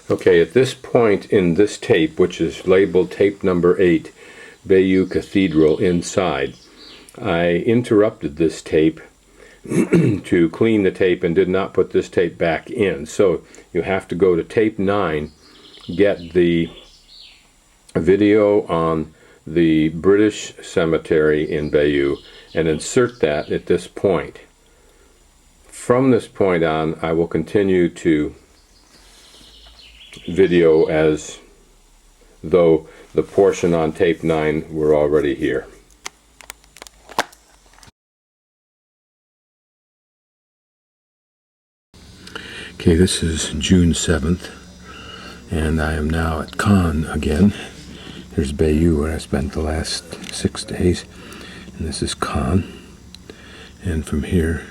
Okay, at this point in this tape, which is labeled tape number 8, Bayeux Cathedral inside, I interrupted this tape to clean the tape and did not put this tape back in. So you have to go to tape 9, get the video on the British cemetery in Bayeux, and insert that at this point. From this point on, I will continue to video as though the portion on tape 9 were already here. Okay, this is June 7th, and I am now at Caen again. Here's Bayeux, where I spent the last 6 days, and this is Caen. And from here,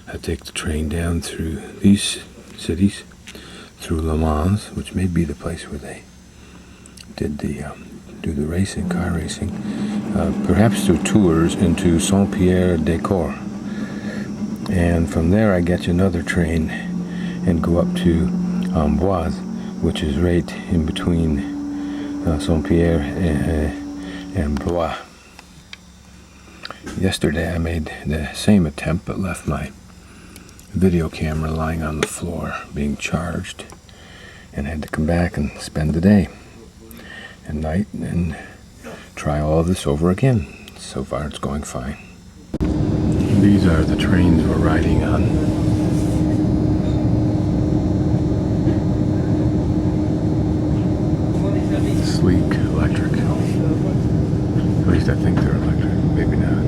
I take the train down through these cities, through Le Mans, which may be the place where they did the do the racing, car racing, perhaps through Tours into Saint-Pierre-des-Corps. And from there I get another train and go up to Amboise, which is right in between Saint-Pierre and Blois. Yesterday I made the same attempt but left my video camera lying on the floor being charged, and had to come back and spend the day and night and try all of this over again. So far it's going fine. These are the trains we're riding on. Sleek, electric. At least I think they're electric, maybe not.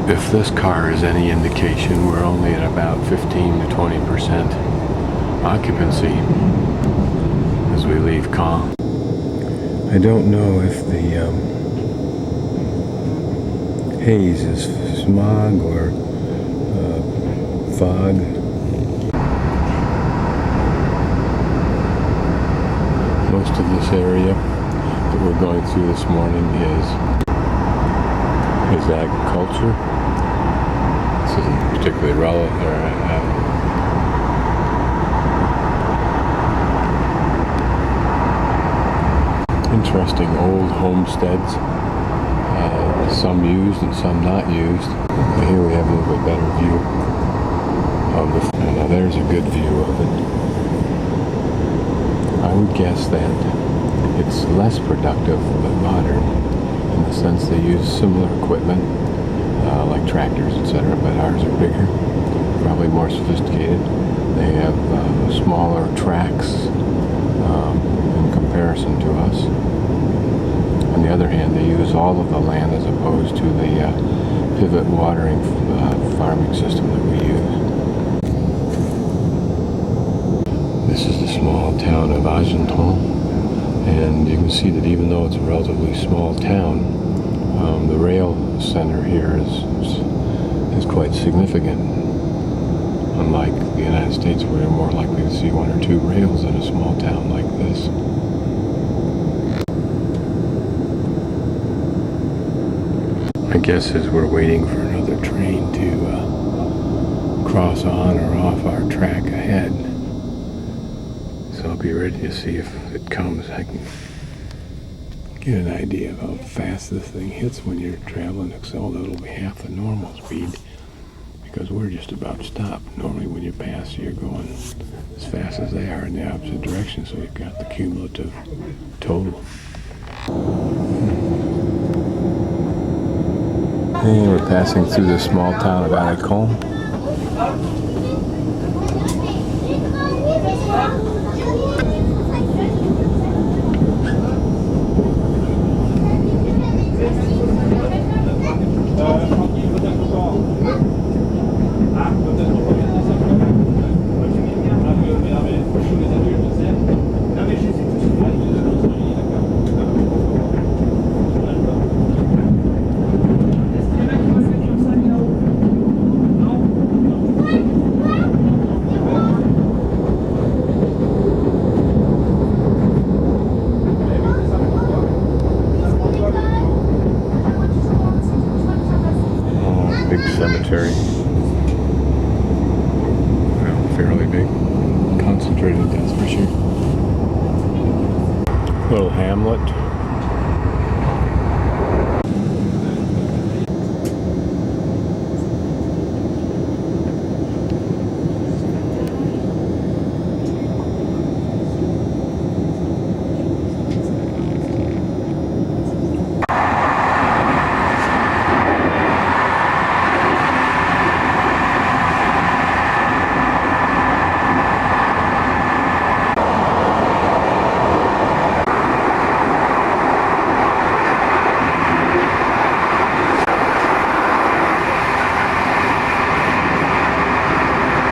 If this car is any indication, we're only at about 15 to 20% occupancy as we leave Caen. I don't know if the haze is smog or fog. Most of this area that we're going through this morning is agriculture. This isn't particularly relevant. Interesting old homesteads, some used and some not used. But here we have a little bit better view of the. Now there's a good view of it. I would guess that it's less productive but modern, in the sense they use similar equipment, like tractors, etc., but ours are bigger, probably more sophisticated. They have smaller tracks in comparison to us. On the other hand, they use all of the land as opposed to the pivot watering farming system that we use. This is the small town of Argenton, and you can see that even though it's a relatively small town, the rail center here is quite significant. Unlike the United States, where you're more likely to see 1 or 2 rails in a small town like this. My guess is we're waiting for another train to cross on or off our track ahead. So I'll be ready to see if it comes. I can get an idea of how fast this thing hits when you're traveling, although it'll be half the normal speed because we're just about stopped. Normally when you pass, you're going as fast as they are in the opposite direction, so you've got the cumulative total. And we're passing through the small town of Caen. cemetery. Well, fairly big. Concentrated, that's for sure. Little hamlet.